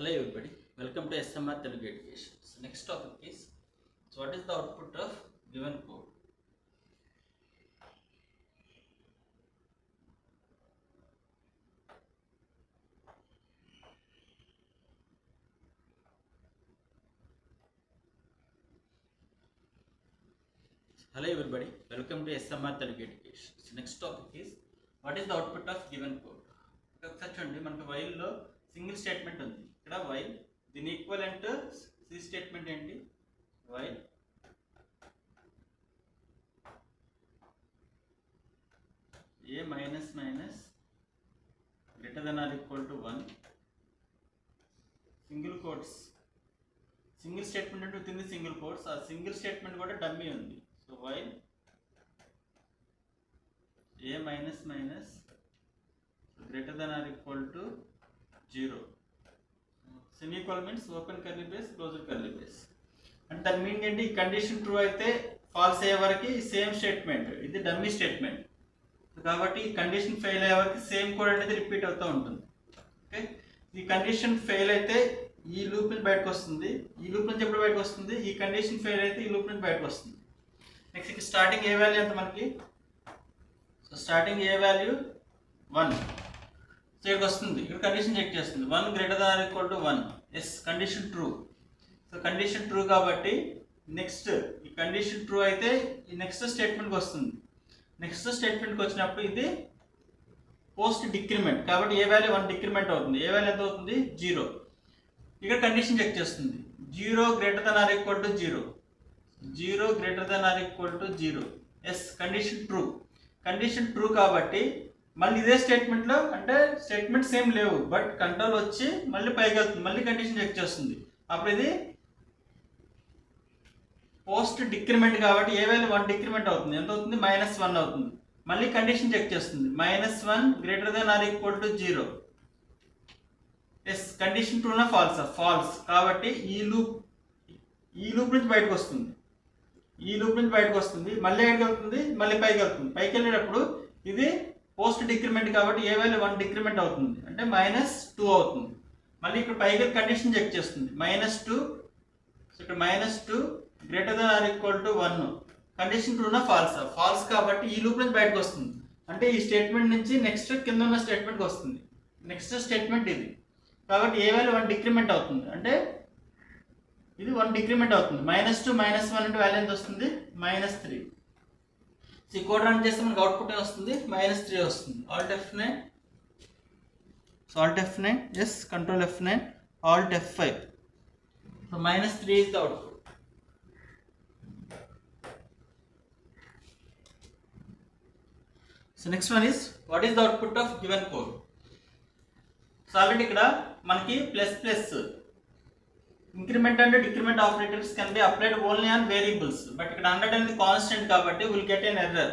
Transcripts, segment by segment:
Hello everybody, welcome to SMR Telugu Education. So next topic is, what is the output of given code? Hello everybody, welcome to SMR Telugu Education. So next topic is, what is the output of given code? ఒకసారి చూడండి, మనకి while లో single statement ఉంది. ఇక్కడ while దీని equivalent C statement ఏంటి? while a minus minus greater than or equal to 1, single quotes, single statement అంటే within the single quotes. ఆ సింగిల్ స్టేట్మెంట్ కూడా డమ్మీ ఉంది. So while a minus minus greater than or equal to 0, semicolon means open curly brace, closed curly brace. అంటే దాని meaning ఏంటి? ఈ condition true అయితే falls అయ్యే వరకు సేమ్ స్టేట్మెంట్, ఇది డమ్మీ స్టేట్మెంట్ కాబట్టి ఈ కండిషన్ ఫెయిల్ అయ్యే వరకు సేమ్ కోడ్ అనేది రిపీట్ అవుతూ ఉంటుంది. ఓకే, ఈ కండిషన్ ఫెయిల్ అయితే ఈ లూప్ నుంచి బయటకు వస్తుంది, ఈ లూప్ నుంచి ఎప్పుడు బయటకు వస్తుంది? ఈ కండిషన్ ఫెయిల్ అయితే ఈ లూప్ నుంచి బయటకు వస్తుంది. నెక్స్ట్ ఇక్కడ స్టార్టింగ్ ఏ వాల్యూ ఎంత మనకి? So starting a value 1. So ఇక్కడికి వస్తుంది, ఇక్కడ కండిషన్ చెక్ చేస్తుంది 1 greater than or equal to 1. Yes, condition true. So condition true కాబట్టి నెక్స్ట్ ఈ కండిషన్ ట్రూ అయితే ఈ నెక్స్ట్ స్టేట్మెంట్కి వస్తుంది. నెక్స్ట్ స్టేట్మెంట్కి వచ్చినప్పుడు ఇది పోస్ట్ డిక్రిమెంట్ కాబట్టి ఏ వాల్యూ 1 డిక్రిమెంట్ అవుతుంది. ఏ వాల్యూ ఎంత అవుతుంది? 0. ఇక్కడ కండిషన్ చెక్ చేస్తుంది 0 greater than or equal to 0. 0 greater than or equal to 0. Yes, condition true. Condition true కాబట్టి మళ్ళీ ఇదే స్టేట్మెంట్లో, అంటే స్టేట్మెంట్ సేమ్ లేవు బట్ కంట్రోల్ వచ్చి మళ్ళీ పైకి వెళ్తుంది, మళ్ళీ కండిషన్ చెక్ చేస్తుంది. అప్పుడు ఇది పోస్ట్ డిక్రిమెంట్ కాబట్టి ఏ వాల్యూ 1 డిక్రిమెంట్ అవుతుంది. ఎంత అవుతుంది? -1 అవుతుంది. మళ్ళీ కండిషన్ చెక్ చేస్తుంది -1 greater than or equal to 0. Yes, condition ట్రూనా ఫాల్సా? ఫాల్స్ కాబట్టి ఈ లూప్ నుంచి బయటకు వస్తుంది, ఈ లూప్ నుంచి బయటకు వస్తుంది, మళ్ళీ ఎక్కడికి వెళ్తుంది? మళ్ళీ పైకి వెళ్తుంది. పైకి వెళ్ళేటప్పుడు ఇది పోస్ట్ డిక్రిమెంట్ కాబట్టి ఏ వాల్యూ 1 డిక్రిమెంట్ అవుతుంది, అంటే -2 అవుతుంది. మళ్ళీ ఇక్కడ పైకి కండిషన్ చెక్ చేస్తుంది -2. సో ఇక్కడ -2 greater than or equal to 1. Condition ట్రూనా ఫాల్సా? ఫాల్స్ కాబట్టి ఈ లూప్ నుంచి బయటకు వస్తుంది, అంటే ఈ స్టేట్మెంట్ నుంచి నెక్స్ట్ కింద ఉన్న స్టేట్మెంట్కి వస్తుంది. నెక్స్ట్ స్టేట్మెంట్ ఇది కాబట్టి ఏ వాల్యూ 1 డిక్రిమెంట్ అవుతుంది, అంటే ఇది 1 డిక్రిమెంట్ అవుతుంది. -2 -1 అంటే వాల్యూ ఎంత వస్తుంది? -3. సో ఈ కోడ్ రన్ చేస్తే మనకు అవుట్పుట్ వస్తుంది -3 వస్తుంది. Alt F9, so alt F9, yes, control F9, alt F5. So -3 is the output. So next one is, what is the output of given code? So already ఇక్కడ మనకి plus increment and decrement operators can be applied only on variables. But ఇక్కడ 100 అనేది constant కాబట్టి will get an error.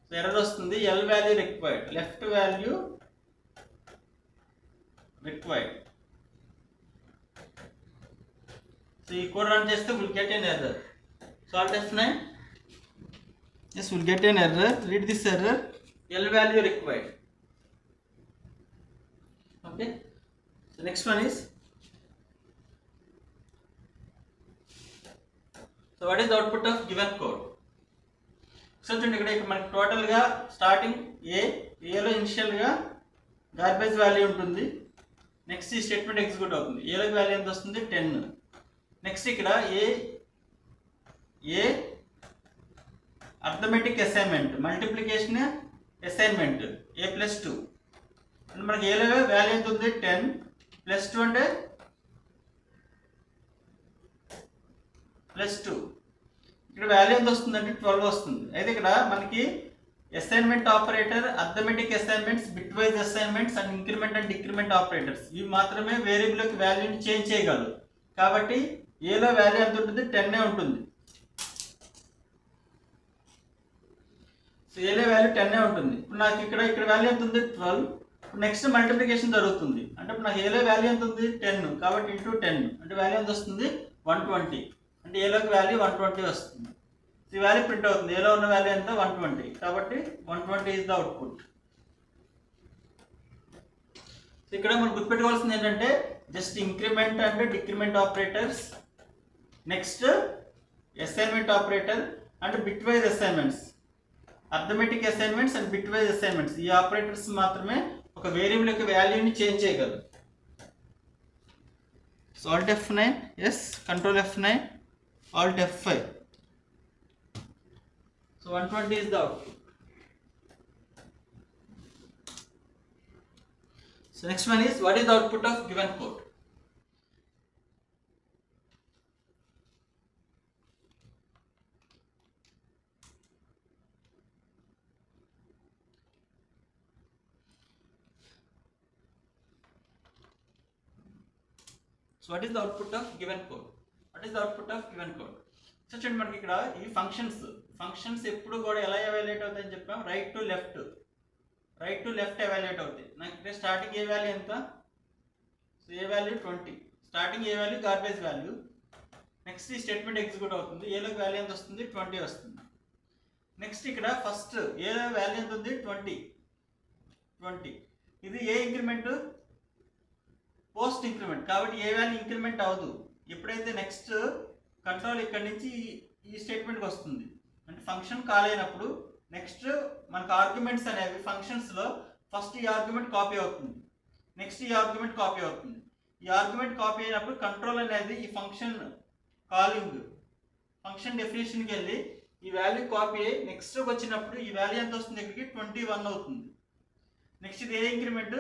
So error వస్తుంది, L value required, left value required. So ఈ code run చేస్తే will get an error. So alt F9, yes, we'll get an error. Read this error, L value required. Okay, so next one is, so what is the output of given code? So చూడండి, ఇక్కడ మనకి టోటల్గా starting ఏలో ఇనిషియల్గా garbage value ఉంటుంది. Next ఈ statement execute అవుతుంది. ఏలో వాల్యూ ఎంత వస్తుంది? 10. నెక్స్ట్ ఇక్కడ a arithmetic assignment, multiplication assignment a+2. అంటే మనకి ఏలో వాల్యూ ఎంత ఉంది? 10 +2 అంటే +2. ఇక్కడ వాల్యూ ఎంత వస్తుంది అంటే 12 వస్తుంది. అయితే ఇక్కడ మనకి assignment operator, arithmetic assignments, bit wise assignments and increment and decrement operators ఇవి మాత్రమే వేరియబుల్కి వాల్యూని చేంజ్ చేయగలరు. కాబట్టి ఏలో వాల్యూ ఎంత ఉంటుంది? 10 ఉంటుంది. సో ఏలో వాల్యూ 10 ఉంటుంది. ఇప్పుడు నాకు ఇక్కడ వాల్యూ ఎంత ఉంది? 12. ఇప్పుడు నెక్స్ట్ మల్టిప్లికేషన్ జరుగుతుంది, అంటే ఇప్పుడు నాకు ఏలో వాల్యూ ఎంత ఉంది? 10 కాబట్టి ఇంటూ 10 అంటే వాల్యూ ఎంత వస్తుంది? 120. అంటే ఏలోకి వాల్యూ 120 వస్తుంది. ఈ వాల్యూ ప్రింట్ అవుతుంది. ఏలో ఉన్న వాల్యూ ఎంత? 120 కాబట్టి 120 ఇస్ ద అవుట్పుట్. ఇక్కడ మనం గుర్తుపెట్టుకోవాల్సింది ఏంటంటే just increment and decrement operators, next assignment operator and bit wise assignments, arithmetic assignments and bit wise assignments. ఈ ఆపరేటర్స్ మాత్రమే ఒక వేరియబుల్ యొక్క వాల్యూని చేంజ్ చేయగలరు. So Alt F9, yes, Control F9, Alt F5. So 120 is the output. So next one is, what is the output of given code? So what is the output of given code? What is the output of given code? So చూడండి, మనకి ఇక్కడ ఈ functions ఎప్పుడు కూడా ఎలా evaluate అవుతాయని చెప్పాం, right to left evaluate అవుతాయి. నాకు ఇక్కడ స్టార్టింగ్ ఏ వాల్యూ ఎంత, so a value 20, starting a value garbage value. Next ఈ స్టేట్మెంట్ ఎగ్జిక్యూట్ అవుతుంది, ఏలోకి వాల్యూ ఎంత వస్తుంది, 20 వస్తుంది. నెక్స్ట్ ఇక్కడ ఫస్ట్ ఏలో వాల్యూ ఎంత ఉంది, 20. ఇది ఏ ఇంక్రిమెంట్, పోస్ట్ ఇంక్రిమెంట్, కాబట్టి ఏ వాల్యూ ఇంక్రిమెంట్ అవ్వదు. ఎప్పుడైతే నెక్స్ట్ కంట్రోల్ ఇక్కడి నుంచి ఈ స్టేట్మెంట్కి వస్తుంది, అంటే ఫంక్షన్ కాల్ అయినప్పుడు నెక్స్ట్ మనకు ఆర్గ్యుమెంట్స్ అనేవి ఫంక్షన్స్లో ఫస్ట్ ఈ ఆర్గ్యుమెంట్ కాపీ అవుతుంది, నెక్స్ట్ ఈ ఆర్గ్యుమెంట్ కాపీ అవుతుంది. ఈ ఆర్గ్యుమెంట్ కాపీ అయినప్పుడు కంట్రోల్ అనేది ఈ ఫంక్షన్ కాలింగ్ ఫంక్షన్ డెఫినేషన్కి వెళ్ళి ఈ వాల్యూ కాపీ అయ్యి నెక్స్ట్ వచ్చినప్పుడు ఈ వాల్యూ ఎంత వస్తుంది, ఇక్కడికి 21 అవుతుంది. నెక్స్ట్ ఇది ఏ ఇంక్రిమెంట్,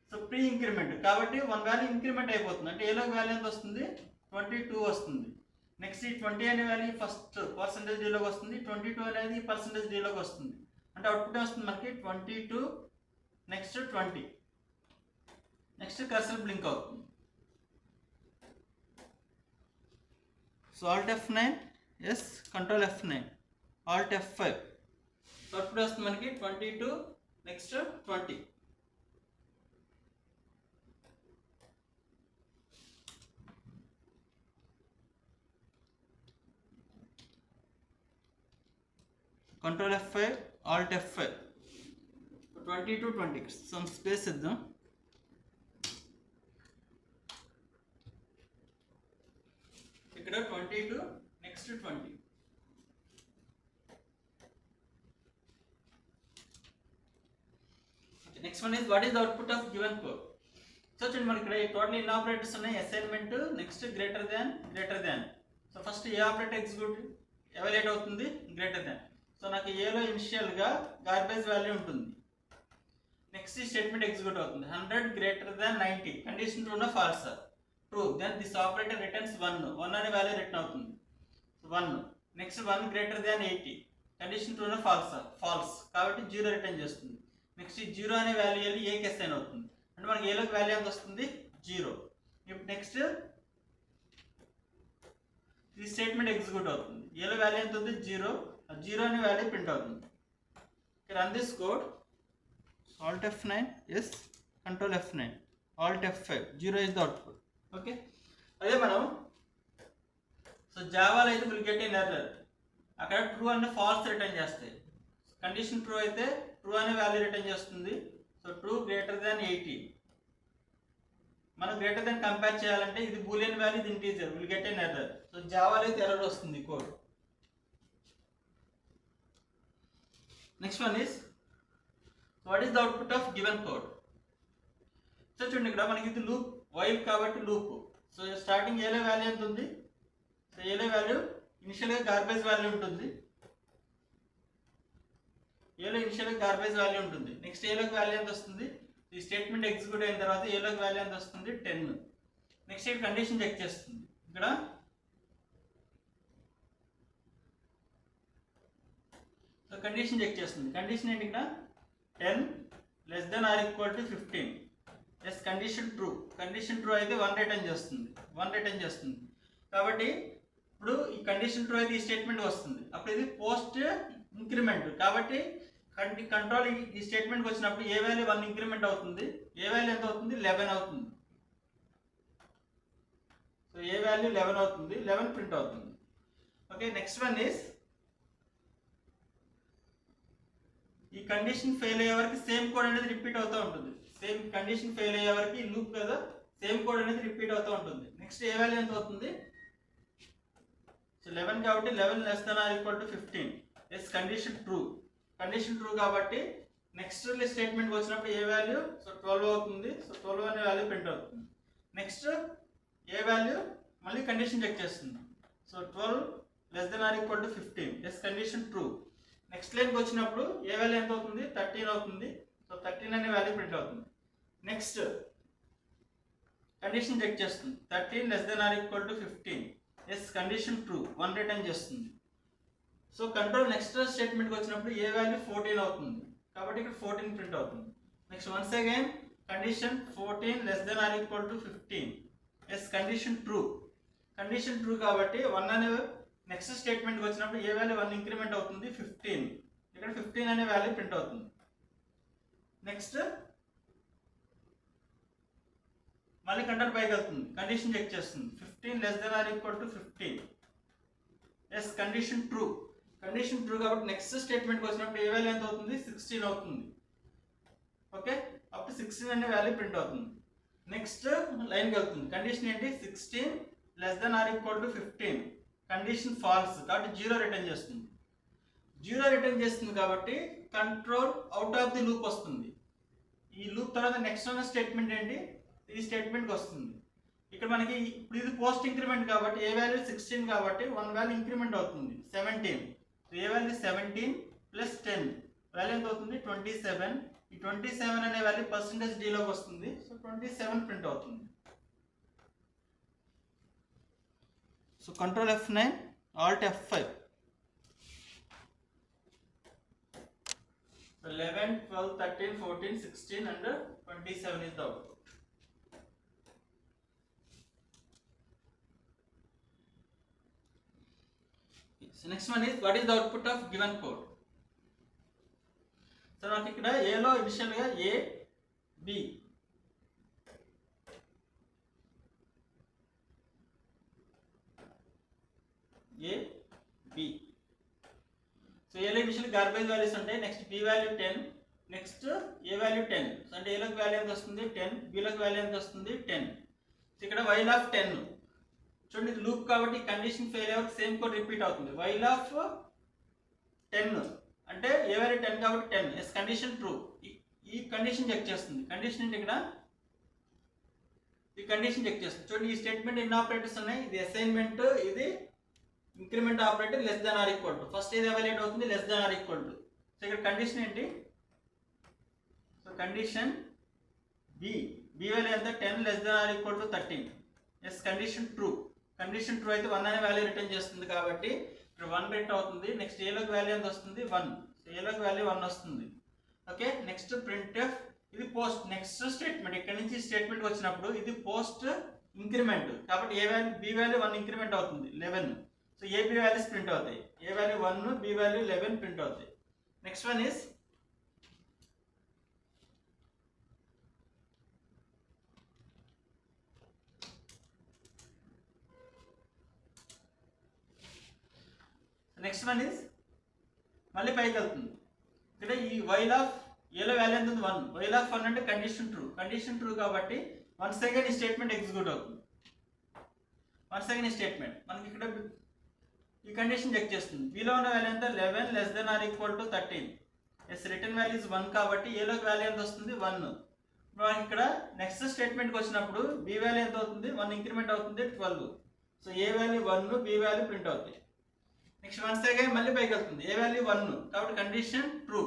సో ప్రీ ఇంక్రిమెంట్, కాబట్టి 1 వాల్యూ ఇంక్రిమెంట్ అయిపోతుంది, అంటే ఏలో వాల్యూ ఎంత వస్తుంది, 22 వస్తుంది. నెక్స్ట్ ఈ 20 అనే వాల్యూ ఫస్ట్ పర్సెంటేజ్ డీలోకి వస్తుంది, 22 అనేది పర్సెంటేజ్ డీలోకి వస్తుంది, అంటే అవుట్పుట్ వస్తుంది మనకి 22, నెక్స్ట్ 20, నెక్స్ట్ కర్సర్ బ్లింక్ అవుతుంది. So Alt F9, yes, Control F9, Alt F5. So output వస్తుంది మనకి 22, next 20. Control F5, Alt F5. 20 to 20. Some space ఇద్దాం. ఇక్కడ 22, next 20. Next one is, what is the output of given code? So చూడండి, మనకి ఇక్కడ total ఎన్ని operators ఉన్నాయి, assignment, next greater than. So first ఏ ఆపరేటర్ ఎగ్జిక్యూట్ ఎవాల్యుయేట్ అవుతుంది, greater than. So నాకు ఏలో ఇనిషియల్గా గార్బేజ్ వాల్యూ ఉంటుంది, నెక్స్ట్ ఈ స్టేట్మెంట్ ఎగ్జిక్యూట్ అవుతుంది, 100 greater than 90, కండిషన్ ట్రూ నా false, true, then this operator returns 1 అనే వాల్యూ రిటర్న్ అవుతుంది, 1. Next 1 greater than 80, condition true నా ఫాల్స్, కాబట్టి 0 రిటర్న్ చేస్తుంది. నెక్స్ట్ ఈ 0 అనే వాల్యూ వెళ్ళి ఏకి అసైన్ అవుతుంది, అంటే మనకి ఏలోకి వాల్యూ ఎంత వస్తుంది, 0. ఇప్పుడు నెక్స్ట్ ఈ స్టేట్మెంట్ ఎగ్జిక్యూట్ అవుతుంది, ఏలో వాల్యూ ఎంత ఉంది, 0 అనే వాల్యూ ప్రింట్ అవుతుంది. Run this code. Alt F9, yes, Control F9, Alt F5, 0 is the output. Okay, అదే మనం సో జావాలో అయితే విల్ గెట్ ఎన్ ఎర్రర్, అక్కడ ట్రూ అనే ఫాల్స్ రిటర్న్ చేస్తాయి. కండిషన్ ట్రూ అయితే ట్రూ అనే వాల్యూ రిటర్న్ చేస్తుంది. సో ట్రూ గ్రేటర్ దాన్ 80, మనం గ్రేటర్ దాన్ కంపేర్ చేయాలంటే ఇది బూలియన్ వాల్యూ, ఇది integer, will get an error. So జావాలో అయితే ఎర్రర్ వస్తుంది code. Next one is, what is the output of given code? So చూడండి, ఇక్కడ మనకి ఇది లూప్, వైల్ కాబట్టి లూప్. సో స్టార్టింగ్ ఏలో వాల్యూ ఎంత ఉంది, సో ఏలో వాల్యూ ఇనిషియల్గా గార్బేజ్ వాల్యూ ఉంటుంది, ఏలో ఇనిషియల్గా గార్బేజ్ వాల్యూ ఉంటుంది. నెక్స్ట్ ఏలోకి వాల్యూ ఎంత వస్తుంది, ఈ స్టేట్మెంట్ ఎగ్జిక్యూట్ అయిన తర్వాత ఏలోకి వాల్యూ ఎంత వస్తుంది, 10. నెక్స్ట్ ఇక్కడ కండిషన్ చెక్ చేస్తుంది, ఇక్కడ సో కండిషన్ చెక్ చేస్తుంది. కండిషన్ ఏంటి, ఇక్కడ 10 less than or equal to 15. Yes, condition true అయితే 1 రిటర్న్ చేస్తుంది. కాబట్టి ఇప్పుడు ఈ కండిషన్ ట్రూ అయితే ఈ స్టేట్మెంట్ వస్తుంది, అప్పుడు ఇది పోస్ట్ ఇంక్రిమెంట్, కాబట్టి కంట్రోల్ ఈ స్టేట్మెంట్కి వచ్చినప్పుడు ఏ వాల్యూ 1 ఇంక్రిమెంట్ అవుతుంది, ఏ వాల్యూ ఎంత అవుతుంది, 11 అవుతుంది. సో ఏ వాల్యూ 11 అవుతుంది, 11 ప్రింట్ అవుతుంది. ఓకే, నెక్స్ట్ వన్ ఈస్, ఈ కండిషన్ ఫెయిల్ అయ్యే వరకు సేమ్ కోడ్ అనేది రిపీట్ అవుతూ ఉంటుంది. సేమ్ కండిషన్ ఫెయిల్ అయ్యే వరకు ఈ లూప్ కదా సేమ్ కోడ్ అనేది రిపీట్ అవుతూ ఉంటుంది. నెక్స్ట్ ఏ వాల్యూ ఎంత అవుతుంది? సో 11 కాబట్టి 11 less than or equal to 15. Yes condition true. Condition true కాబట్టి నెక్స్ట్ స్టేట్మెంట్కి వచ్చినప్పుడు ఏ వాల్యూ? సో 12 అవుతుంది. సో 12 అనే వాల్యూ ప్రింట్ అవుతుంది. Next a value? మళ్ళీ కండిషన్ చెక్ చేస్తుంది. So 12 less than or equal to 15. Yes condition true. Next లైన్కి వచ్చినప్పుడు ఏ వాల్యూ ఎంత అవుతుంది? 13 అవుతుంది. సో 13 అనే వాల్యూ ప్రింట్ అవుతుంది. నెక్స్ట్ కండిషన్ చెక్ చేస్తుంది. 13 less than or equal to 15. Yes condition true. 1 return చేస్తుంది. సో కంట్రోల్ నెక్స్ట్ స్టేట్మెంట్కి వచ్చినప్పుడు ఏ వాల్యూ? 14 అవుతుంది. కాబట్టి ఇక్కడ 14 ప్రింట్ అవుతుంది. Next once again condition 14 less than or equal to 15. Yes condition true. Condition true కాబట్టి 1 అనే నెక్స్ట్ స్టేట్మెంట్కి వచ్చినప్పుడు ఏ వాల్యూ? 1 ఇంక్రిమెంట్ అవుతుంది. 15. ఇక్కడ 15 అనే వాల్యూ ప్రింట్ అవుతుంది. నెక్స్ట్ మళ్ళీ కంట్రోల్ పైకి వెళ్తుంది. కండిషన్ చెక్ చేస్తుంది. 15 less than or equal to 15. Yes condition true. Condition true కాబట్టి నెక్స్ట్ స్టేట్మెంట్కి వచ్చినప్పుడు ఏ వాల్యూ ఎంత అవుతుంది? 16 అవుతుంది. ఓకే, అప్పుడు 16 అనే వాల్యూ ప్రింట్ అవుతుంది. నెక్స్ట్ లైన్కి వెళ్తుంది. కండిషన్ ఏంటి? 16 less than or equal to 15. Condition false కాబట్టి 0 రిటర్న్ చేస్తుంది. 0 రిటర్న్ చేస్తుంది కాబట్టి control out of the loop వస్తుంది. ఈ లూప్ తర్వాత నెక్స్ట్ ఉన్న స్టేట్మెంట్ ఏంటి? ఈ స్టేట్మెంట్కి వస్తుంది. ఇక్కడ మనకి ఇప్పుడు ఇది పోస్ట్ ఇంక్రిమెంట్ కాబట్టి ఏ వాల్యూ? 16 కాబట్టి 1 వాల్యూ ఇంక్రిమెంట్ అవుతుంది. 17. ఏ వాల్యూ? 17 ప్లస్ 10 వాల్యూ ఎంత అవుతుంది? 27. ఈ 27 అనే వాల్యూ పర్సెంటేజ్ డీలోకి వస్తుంది. సో 27 ప్రింట్ అవుతుంది. So control F9, alt F5. 11, 12, 13, 14, 16 and 27 is the output. So next one is what is the output of given code? So మనకి ఇక్కడ A లో ఇనిషియల్ గా A B సో A లో initial garbage values ఉంటాయి. Next B value 10, next A value 10. So అంటే A లోకి value ఎంత వస్తుంది? 10. B లోకి వాల్యూ ఎంత వస్తుంది? 10. సో ఇక్కడ వైల్ ఆఫ్ 10 చూడండి, ఇది లూప్ కాబట్టి కండిషన్ ఫెయిల్ అయ్యే సేమ్ కోడ్ రిపీట్ అవుతుంది. వైల్ ఆఫ్ 10 అంటే ఏ వాల్యూ 10 కాబట్టి 10. Yes condition true. ఈ కండిషన్ చెక్ చేస్తుంది. కండిషన్ అంటే ఇక్కడ ఈ కండిషన్ చెక్ చేస్తుంది. చూడండి, ఈ స్టేట్మెంట్ ఎన్ని ఆపరేటర్స్ ఉన్నాయి? ఇది అసైన్మెంట్, ఇది increment operator less than or equal to. First ఏది ఎవాల్యుయేట్ అవుతుంది? Less than or equal to. So ఇక్కడ కండిషన్ ఏంటి? సో కండిషన్ బి వాల్యూ ఎంత? 10 less than or equal to 13. Yes condition true. Condition true అయితే 1 అనే value return చేస్తుంది కాబట్టి ఇక్కడ 1 ప్రింట్ అవుతుంది. నెక్స్ట్ ఏలోకి వాల్యూ ఎంత వస్తుంది? 1. ఏలోకి వాల్యూ 1 వస్తుంది. Okay, next printf. ఇది పోస్ట్ నెక్స్ట్ స్టేట్మెంట్. ఇక్కడ నుంచి స్టేట్మెంట్ వచ్చినప్పుడు ఇది పోస్ట్ ఇంక్రిమెంట్ కాబట్టి a value? B value 1 increment అవుతుంది 11. So a b values print అవుతాయి. A value 1, b value 11 print అవుతాయి. నెక్స్ట్ వన్ ఇస్ మళ్ళీ పైకి వెళ్తుంది. ఇక్కడ ఈ వైల్ ఆఫ్ ఏలో వాల్యూ ఎంత ఉంది? 1. వైల్ ఆఫ్ 1 అంటే కండిషన్ ట్రూ. కండిషన్ ట్రూ కాబట్టి వన్స్ అగైన్ ఈ స్టేట్మెంట్ ఎగ్జిక్యూట్ అవుతుంది. వన్స్ అగైన్ ఈ స్టేట్మెంట్ మనకి ఇక్కడ ఈ కండిషన్ చెక్ చేస్తుంది. బిలో ఉన్న వాల్యూ ఎంత? 11 less than or equal to 13. Yes return value is 1 కాబట్టి ఏలోకి వాల్యూ ఎంత వస్తుంది? 1. మనకి ఇక్కడ నెక్స్ట్ స్టేట్మెంట్కి వచ్చినప్పుడు బి వాల్యూ ఎంత అవుతుంది? 1 ఇంక్రిమెంట్ అవుతుంది 12. So a value 1, b value print అవుతాయి. నెక్స్ట్ వన్స్ అగైన్ మళ్ళీ పైకి వెళ్తుంది. ఏ వాల్యూ 1 కాబట్టి కండిషన్ ట్రూ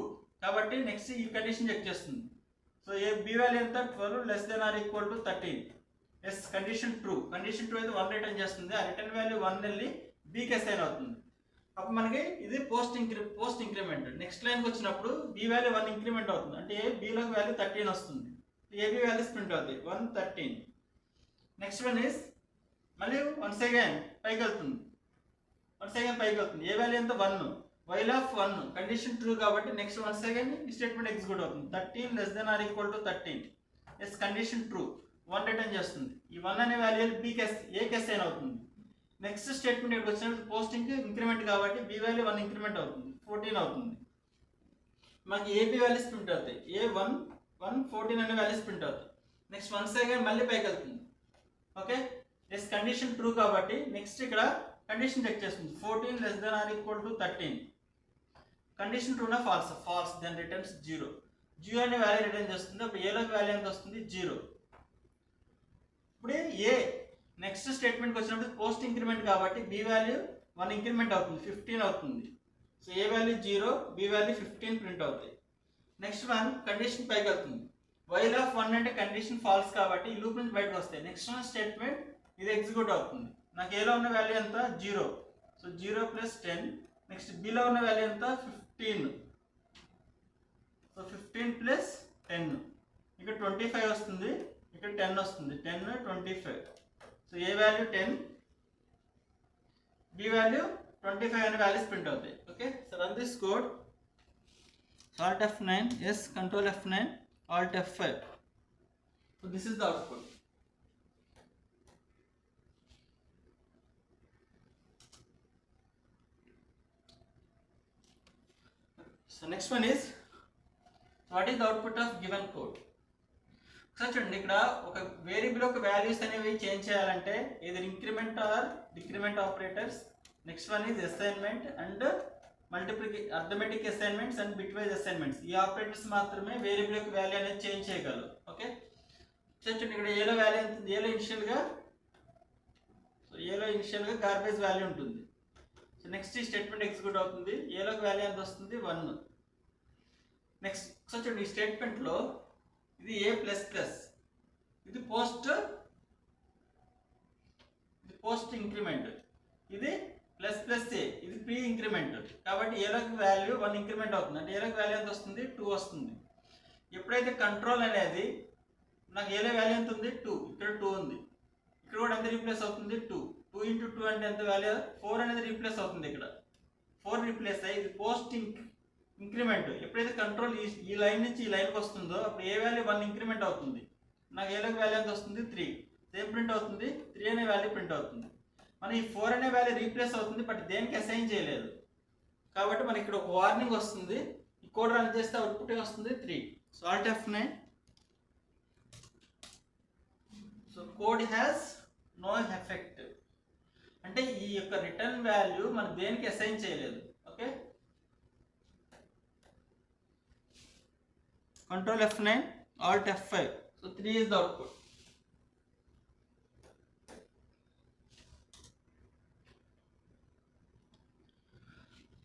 కాబట్టి నెక్స్ట్ ఈ కండిషన్ చెక్ చేస్తుంది. సో ఏ బి వాల్యూ ఎంత? 12 less than or equal to 13. Yes condition true. Condition true అయితే 1 రిటర్న్ చేస్తుంది. ఆ రిటర్న్ వాల్యూ 1 వెళ్ళి బీకి అసైన్ అవుతుంది. అప్పుడు మనకి ఇది పోస్ట్ ఇంక్రిమెంట్. నెక్స్ట్ లైన్కి వచ్చినప్పుడు బి వాల్యూ 1 ఇంక్రిమెంట్ అవుతుంది అంటే బిలోకి వాల్యూ 13 వస్తుంది. ఏబి వాల్యూస్ ప్రింట్ అవుతాయి 1, 13. నెక్స్ట్ వన్ ఇస్ మళ్ళీ వన్స్ అగైన్ పైకి వెళ్తుంది. ఏ వాల్యూ ఎంత? 1. వైల్ ఆఫ్ 1 కండిషన్ ట్రూ కాబట్టి నెక్స్ట్ వన్స్ అగైన్ ఈ స్టేట్మెంట్ ఎగ్జిక్యూట్ అవుతుంది. 13 less than or equal to 13. Yes condition true. 1 return చేస్తుంది. ఈ 1 అనే వాల్యూ ఏకి అసైన్ అవుతుంది. నెక్స్ట్ స్టేట్మెంట్ ఇక్కడ వచ్చినప్పుడు పోస్టింగ్ ఇంక్రిమెంట్ కాబట్టి బి వాల్యూ 1 ఇంక్రిమెంట్ అవుతుంది 14 అవుతుంది. మనకి ఏబి వాల్యూస్ ప్రింట్ అవుతాయి. A1, 1, 14 అనే వాల్యూస్ ప్రింట్ అవుతాయి. నెక్స్ట్ వన్స్ అగైన్ మళ్ళీ పైకి వెళ్తుంది. ఓకే, ఎస్ కండిషన్ ట్రూ కాబట్టి నెక్స్ట్ ఇక్కడ కండిషన్ చెక్ చేస్తుంది. 14 less than or equal to 13. Condition ట్రూనా ఫాల్స్? ఫాల్స్. Then returns 0. 0 అనే వాల్యూ రిటర్న్ చేస్తుంది. అప్పుడు ఏలోకి వాల్యూ ఎంత వస్తుంది? 0. ఇప్పుడు ఏ నెక్స్ట్ స్టేట్మెంట్కి వచ్చినప్పుడు పోస్ట్ ఇంక్రిమెంట్ కాబట్టి బి వాల్యూ 1 ఇంక్రిమెంట్ అవుతుంది, 15 అవుతుంది. So a value 0, B value 15 print అవుతాయి. నెక్స్ట్ వన్ కండిషన్ పైకి వెళ్తుంది. వైల్ ఆఫ్ 1 అంటే కండిషన్ ఫాల్స్ కాబట్టి ఈ లూప్ నుంచి బయటకు వస్తాయి. నెక్స్ట్ వన్ స్టేట్మెంట్ ఇది ఎగ్జిక్యూట్ అవుతుంది. నాకు ఏలో ఉన్న వాల్యూ ఎంత? 0. So 0 plus 10. నెక్స్ట్ బిలో ఉన్న వాల్యూ ఎంత? 15. So 15 plus 10. ఇక్కడ 25 వస్తుంది, ఇక్కడ 10 వస్తుంది. 10, 25. So a value 10, B value 25 అనే వాల్యూస్ ప్రింట్ అవుతాయి. Okay, so run this code. Alt F9, yes, Control F9, Alt F5. So this is the output. So next one is, what is the output of given code? ఒకసారి చూడండి, ఇక్కడ ఒక variable యొక్క values అనేవి change చేయాలంటే either increment or decrement operators. Next one is assignment and arithmetic assignments and bit wise assignments. ఈ operators మాత్రమే variable యొక్క వాల్యూ అనేది చేంజ్ చేయగలరు. ఓకే, చూడండి ఇక్కడ ఏలో వాల్యూ ఎంత ఉంది? ఏలో ఇనిషియల్గా గార్బేజ్ వాల్యూ ఉంటుంది. సో నెక్స్ట్ ఈ స్టేట్మెంట్ ఎగ్జిక్యూట్ అవుతుంది. ఏలోకి వాల్యూ ఎంత వస్తుంది? 1. నెక్స్ట్ ఒకసారి చూడండి, ఈ స్టేట్మెంట్లో ఇది ఏ ప్లస్ ప్లస్, ఇది పోస్ట్ ఇంక్రిమెంట్, ఇది ప్లస్ ప్లస్ ఏ, ఇది ప్రీ ఇంక్రిమెంట్. కాబట్టి ఏలోకి వాల్యూ 1 ఇంక్రిమెంట్ అవుతుంది. అంటే ఏలోకి వాల్యూ ఎంత వస్తుంది? 2 వస్తుంది. ఎప్పుడైతే కంట్రోల్ అనేది నాకు ఏలో వాల్యూ ఎంత ఉంది? 2. ఇక్కడ 2 ఉంది. ఇక్కడ కూడా ఎంత రీప్లేస్ అవుతుంది? 2. 2 into 2 అంటే ఎంత వాల్యూ? 4 అనేది రీప్లేస్ అవుతుంది. ఇక్కడ 4 రీప్లేస్ అయ్యి ఇది పోస్ట్ ఇంక్రిమెంట్. ఎప్పుడైతే కంట్రోల్ ఈ లైన్ నుంచి ఈ లైన్కి వస్తుందో అప్పుడు ఏ వాల్యూ 1 ఇంక్రిమెంట్ అవుతుంది. నాకు ఏలోకి వాల్యూ ఎంత వస్తుంది? 3. సేమ్ ప్రింట్ అవుతుంది, 3 అనే వాల్యూ ప్రింట్ అవుతుంది. మన ఈ 4 అనే వాల్యూ రీప్లేస్ అవుతుంది, బట్ దేనికి అసైన్ చేయలేదు కాబట్టి మనకి ఇక్కడ ఒక వార్నింగ్ వస్తుంది. ఈ కోడ్ రన్ చేస్తే అవుట్పుట్ వస్తుంది 3. So Alt F9. So code has no effect అంటే ఈ యొక్క రిటర్న్ వాల్యూ మనం దేనికి అసైన్ చేయలేదు. Okay, Control F9, Alt F5. So 3 is the output.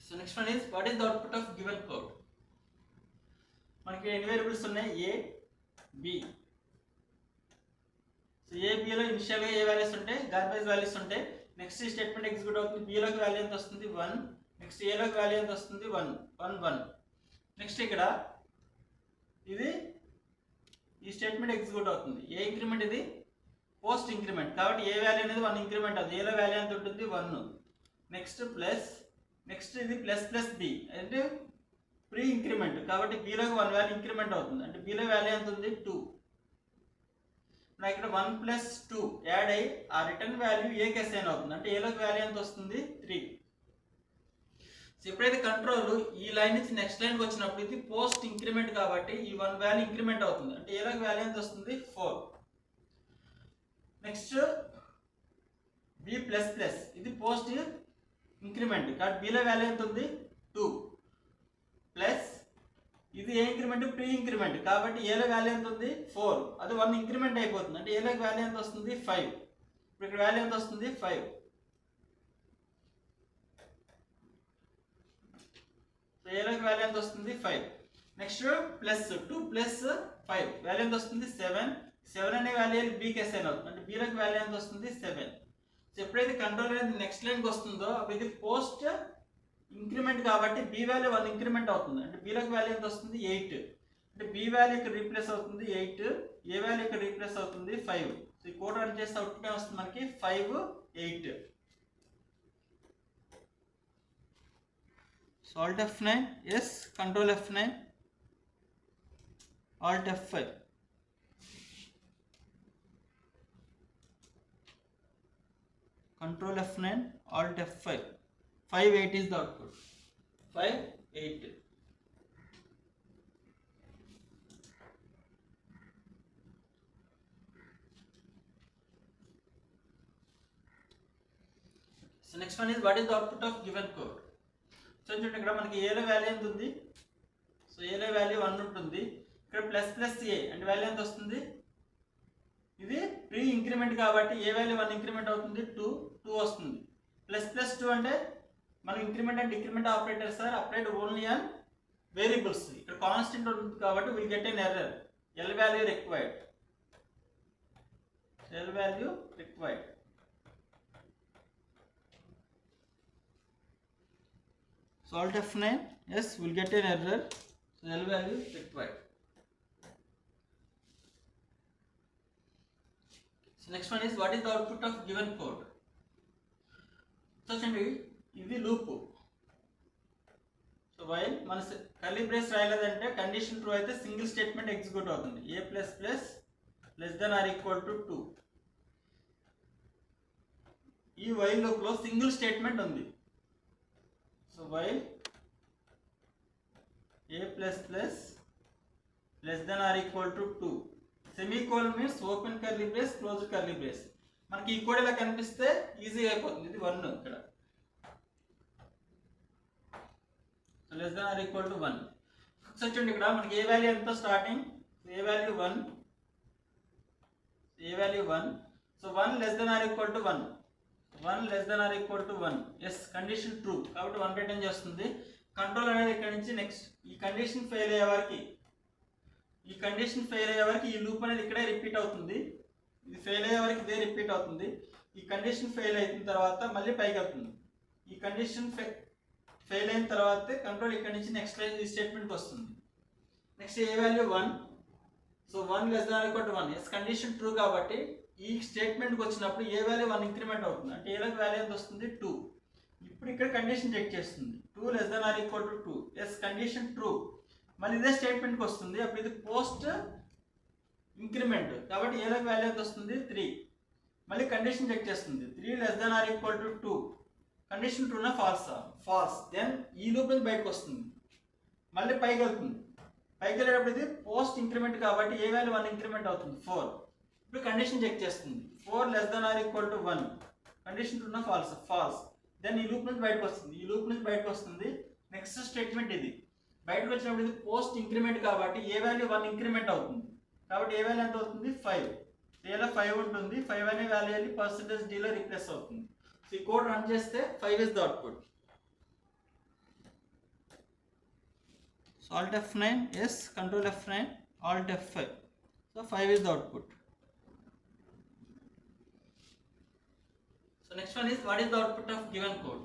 So next one is, what is the output of given code? మనకి ఎన్ని variables ఉన్నాయి? A, B. So A, B లో ఇనిషియల్గా ఏ వాల్యూస్ ఉంటాయి? గార్బేజ్ వాల్యూస్ ఉంటాయి. నెక్స్ట్ ఈ statement execute అవుతుంది. B లోకి వాల్యూ ఎంత వస్తుంది? 1. నెక్స్ట్ A లోకి వాల్యూ ఎంత వస్తుంది? 1, 1, 1. నెక్స్ట్ ఇక్కడ ఇది ఈ స్టేట్మెంట్ ఎగ్జిక్యూట్ అవుతుంది. ఏ ఇంక్రిమెంట్? ఇది పోస్ట్ ఇంక్రిమెంట్ కాబట్టి ఏ వాల్యూ అనేది 1 ఇంక్రిమెంట్ అవుతుంది. ఏలో వాల్యూ ఎంత ఉంటుంది? 1. నెక్స్ట్ ప్లస్, నెక్స్ట్ ఇది ప్లస్ ప్లస్ బి అంటే ప్రీ ఇంక్రిమెంట్ కాబట్టి బిలోకి 1 వాల్యూ ఇంక్రిమెంట్ అవుతుంది. అంటే బిలో వాల్యూ ఎంత ఉంది? 2. నా ఇక్కడ 1 ప్లస్ 2 యాడ్ అయ్యి ఆ రిటర్న్ వాల్యూ ఏకి అసైన్ అవుతుంది. అంటే ఏలోకి వాల్యూ ఎంత వస్తుంది? 3. సో ఎప్పుడైతే కంట్రోల్ ఈ లైన్ నుంచి నెక్స్ట్ లైన్కి వచ్చినప్పుడు ఇది పోస్ట్ ఇంక్రిమెంట్ కాబట్టి ఈ 1 వాల్యూ ఇంక్రిమెంట్ అవుతుంది. అంటే ఏలోకి వాల్యూ ఎంత వస్తుంది? 4. నెక్స్ట్ బి ప్లస్ ప్లస్ ఇది పోస్ట్ ఇంక్రిమెంట్ కాబట్టి బిలో వాల్యూ ఎంత ఉంది? 2 ప్లస్ ఇది ఏ ఇంక్రిమెంట్? ప్రీ ఇంక్రిమెంట్ కాబట్టి ఏలో వాల్యూ ఎంత ఉంది? 4. అది 1 ఇంక్రిమెంట్ అయిపోతుంది. అంటే ఏలోకి వాల్యూ ఎంత వస్తుంది? 5. ఇప్పుడు ఇక్కడ వాల్యూ ఎంత వస్తుంది? 5. సో ఏలోకి వాల్యూ ఎంత వస్తుంది? 5. నెక్స్ట్ ప్లస్ 2 ప్లస్ 5 వాల్యూ ఎంత వస్తుంది? 7. 7 అనే వాల్యూ బీకి అసైన్ అవుతుంది. అంటే బీలోకి వాల్యూ ఎంత వస్తుంది? 7. సో ఎప్పుడైతే కంట్రోల్ అనేది నెక్స్ట్ లైన్కి వస్తుందో అప్పుడు ఇది పోస్ట్ ఇంక్రిమెంట్ కాబట్టి బి వాల్యూ 1 ఇంక్రిమెంట్ అవుతుంది. అంటే బీలోకి వాల్యూ ఎంత వస్తుంది? 8. అంటే బి వాల్యూ ఇక్కడ రీప్లేస్ అవుతుంది 8, ఏ వాల్యూ ఇక్కడ రీప్లేస్ అవుతుంది 5. సో ఈ కోడ్ రన్ చేస్తే అవుట్పుట్ వస్తుంది మనకి 5, 8. So Alt F9, yes, Control F9, Alt F5. Control F9, Alt F5. 5, 8 is the output. 5, 8. So next one is what is the output of given code. So చూడండి ఇక్కడ మనకి ఏలో value ఎంత ఉంది, so ఏలో వాల్యూ 1 ఉంటుంది, ఇక్కడ ప్లస్ ప్లస్ ఏ అంటే వాల్యూ ఎంత వస్తుంది, ఇది ప్రీ ఇంక్రిమెంట్ కాబట్టి ఏ వాల్యూ 1 ఇంక్రిమెంట్ అవుతుంది 2 వస్తుంది. ప్లస్ ప్లస్ 2 అంటే మన increment and decrement operators are applied only on variables. ఇక్కడ కాన్స్టెంట్ ఉంటుంది కాబట్టి will get an error, L value required, L value required. So alt F9, yes, we'll get an error. So L value required. So next one is what is the output of given code. So chandi ఇది loop. So while మన curly brace రాయలేదంటే condition true అయితే single statement execute అవుతుంది, a plus plus less than or equal to 2. ఈ while loop లో single statement ఉంది. So while a plus plus less than or equal to 2, semicolon means open curly brace closed curly brace. మనకి ఈ code ఇలా కనిపిస్తే easy అయిపోతుంది, ఇది 1 ఇక్కడ. So less than or equal to 1. So చూడండి ఇక్కడ మనకి ఏ వాల్యూ ఎంత starting, a value 1, a value 1. So 1 less than or equal to 1, 1 less than or equal to 1, yes condition true కాబట్టి 1 రిటర్న్ చేస్తుంది. కంట్రోల్ అనేది ఇక్కడ నుంచి నెక్స్ట్ ఈ కండిషన్ ఫెయిల్ అయ్యే వరకు, ఈ కండిషన్ ఫెయిల్ అయ్యే వరకు ఈ లూప్ అనేది ఇక్కడే రిపీట్ అవుతుంది, ఇది ఫెయిల్ అయ్యే వరకు ఇదే రిపీట్ అవుతుంది. ఈ కండిషన్ ఫెయిల్ అయిన తర్వాత మళ్ళీ పైకి వెళ్తుంది. ఈ కండిషన్ ఫెయిల్ అయిన తర్వాత కంట్రోల్ ఇక్కడ నుంచి నెక్స్ట్ లైన్ ఈ స్టేట్మెంట్కి వస్తుంది. Next a value 1, so 1 less than or equal to 1, yes condition true కాబట్టి ఈ స్టేట్మెంట్కి వచ్చినప్పుడు ఏ వాల్యూ 1 ఇంక్రిమెంట్ అవుతుంది, అంటే ఏ వాల్యూ ఎంత వస్తుంది 2. ఇప్పుడు ఇక్కడ కండిషన్ చెక్ చేస్తుంది 2 less than or equal to 2, yes condition true. మళ్ళీ ఇదే స్టేట్మెంట్కి వస్తుంది, అప్పుడు ఇది పోస్ట్ ఇంక్రిమెంట్ కాబట్టి ఏ వాల్యూ ఎంత వస్తుంది 3. మళ్ళీ కండిషన్ చెక్ చేస్తుంది 3 less than or equal to 2, condition ట్రూనా ఫాల్సా, ఫాల్స్. దెన్ ఈ లూప్ నుంచి బయటకు వస్తుంది, మళ్ళీ పైకి వెళ్తుంది, పైకి వెళ్ళేటప్పుడు ఇది పోస్ట్ ఇంక్రిమెంట్ కాబట్టి ఏ వాల్యూ 1 ఇంక్రిమెంట్ అవుతుంది 4. ఇప్పుడు కండిషన్ చెక్ చేస్తుంది 4 less than or equal to 1, condition ట్రూనా ఫాల్స్, ఫాల్స్. దెన్ ఈ లూప్ నుంచి బయటకు వస్తుంది, ఈ లూప్ నుంచి బయటకు వస్తుంది. నెక్స్ట్ స్టేట్మెంట్ ఇది బయటకు వచ్చినప్పుడు ఇది పోస్ట్ ఇంక్రిమెంట్ కాబట్టి ఏ వాల్యూ 1 ఇంక్రిమెంట్ అవుతుంది కాబట్టి ఏ వాల్యూ ఎంత అవుతుంది 5. ఏలో 5 ఉంటుంది, 5 అనే వాల్యూ వెళ్ళి పర్సెంటేజ్ డీలో రీప్లేస్ అవుతుంది. సో ఈ కోడ్ రన్ చేస్తే 5 is the output. So alt F9, yes, control F9, alt F5, so 5 is the output. So next one is what is the output of given code.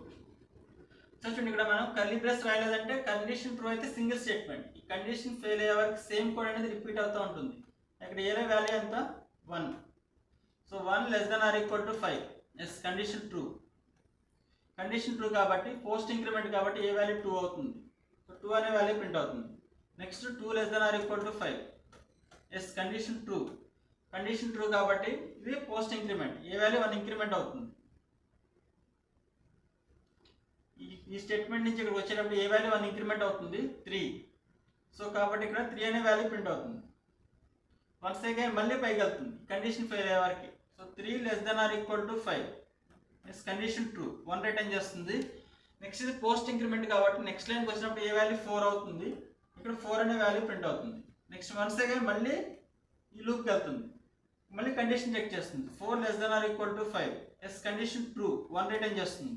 So చూడండి ఇక్కడ మనం curly brace రాయలేదంటే condition true అయితే single statement, ఈ condition fail అయ్యే వరకు same code అనేది repeat అవుతూ ఉంటుంది. ఇక్కడ ఏలో వాల్యూ ఎంత 1, so 1 less than or equal to 5, yes condition true. Condition true కాబట్టి పోస్ట్ ఇంక్రిమెంట్ కాబట్టి ఏ వాల్యూ 2 అవుతుంది, సో 2 అనే వాల్యూ ప్రింట్ అవుతుంది. Next 2 less than or equal to 5, yes condition true. Condition true కాబట్టి ఇది post increment, a value 1 increment అవుతుంది. ఈ statement నుంచి ఇక్కడ వచ్చేటప్పుడు ఏ వాల్యూ 1 ఇంక్రిమెంట్ అవుతుంది 3, సో కాబట్టి ఇక్కడ 3 అనే వాల్యూ ప్రింట్ అవుతుంది. వన్స్ అగైన్ మళ్ళీ పైకి వెళ్తుంది కండిషన్ ఫెయిల్ అయ్యే వరకు, so 3 less than or equal to 5, yes condition true 1 return చేస్తుంది. నెక్స్ట్ ఇది పోస్ట్ ఇంక్రిమెంట్ కాబట్టి నెక్స్ట్ లైన్కి వచ్చినప్పుడు ఏ వాల్యూ 4 అవుతుంది, ఇక్కడ 4 అనే వాల్యూ ప్రింట్ అవుతుంది. నెక్స్ట్ వన్స్ అగైన్ మళ్ళీ ఈ లూప్కి వెళ్తుంది, మళ్ళీ కండిషన్ చెక్ చేస్తుంది 4 less than or equal to 5, yes condition true 1 return చేస్తుంది.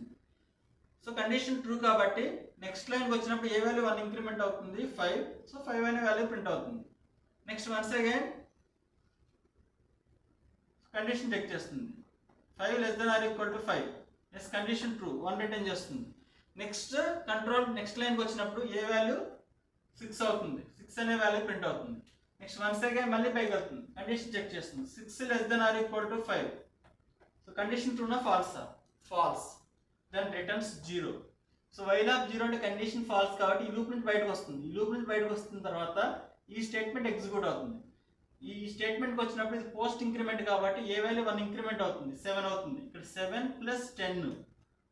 సో కండిషన్ ట్రూ కాబట్టి నెక్స్ట్ లైన్కి వచ్చినప్పుడు ఏ వాల్యూ 1 ఇంక్రిమెంట్ అవుతుంది 5, సో 5 అనే వాల్యూ ప్రింట్ అవుతుంది. Next once again condition check చేస్తుంది 5 less than or equal to 5, yes condition true 1 return చేస్తుంది. Next control next లైన్కి వచ్చినప్పుడు ఏ వాల్యూ 6 అవుతుంది, 6 అనే వాల్యూ ప్రింట్ అవుతుంది. నెక్స్ట్ వన్స్ అగైన్ మళ్ళీ పైకి వెళ్తుంది, కండిషన్ చెక్ చేస్తుంది 6 less than or equal to 5, so condition ట్రూనా ఫాల్సా, false. Then returns 0. So while of 0 అంటే కండిషన్ ఫాల్స్ కాబట్టి ఈ లూప్ నుంచి బయటకు వస్తుంది, ఈ లూప్ నుంచి బయటకు వస్తున్న తర్వాత ఈ స్టేట్మెంట్ ఎగ్జిక్యూట్ అవుతుంది. ఈ స్టేట్మెంట్కి వచ్చినప్పుడు ఇది పోస్ట్ ఇంక్రిమెంట్ కాబట్టి ఏ వాల్యూ 1 ఇంక్రిమెంట్ అవుతుంది 7 అవుతుంది. ఇక్కడ 7 ప్లస్ 10,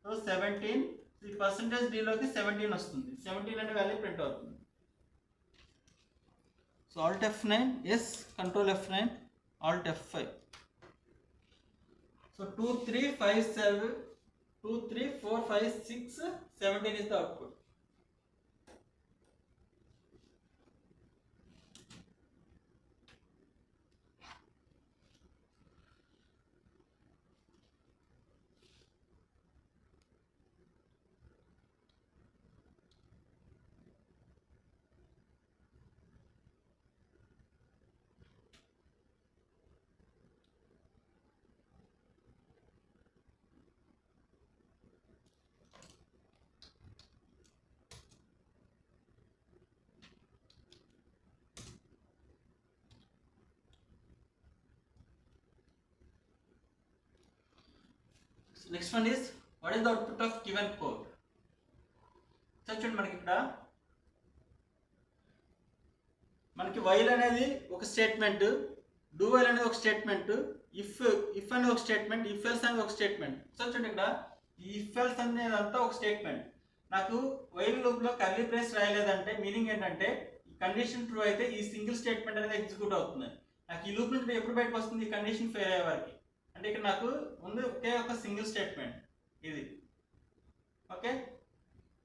సో 17, ఈ పర్సెంటేజ్ డీలోకి 17 వస్తుంది, 17 అనే వాల్యూ ప్రింట్ అవుతుంది. So alt F9, yes, control F9, alt F5. So 2 3 5 7 2, 3, 4, 5, 6, 17 is the output. Next one is, what is the output of given code? So చూడండి, మనకి ఇక్కడ మనకి వైల్ అనేది ఒక స్టేట్మెంట్, డూ వైల్ అనేది ఒక స్టేట్మెంట్, ఇఫ్ అనేది ఒక స్టేట్మెంట్, ఇఫ్ ఎల్స్ అనేది ఒక స్టేట్మెంట్. సో చూడండి, ఇక్కడ ఈ ఇఫ్ ఎల్స్ అనేది అంతా ఒక స్టేట్మెంట్. నాకు వైల్ లూప్లో కర్లీ బ్రేస్ రాయలేదంటే మీనింగ్ ఏంటంటే, ఈ కండిషన్ ట్రూ అయితే ఈ సింగిల్ స్టేట్మెంట్ అనేది ఎగ్జిక్యూట్ అవుతుంది. నాకు ఈ లూప్ నుంచి ఎప్పుడు బయటకు వస్తుంది? ఈ కండిషన్ ఫెయిల్ అయ్యే వరకు. అంటే ఇక్కడ నాకు ఉంది ఒకే ఒక సింగిల్ స్టేట్మెంట్ ఇది. ఓకే,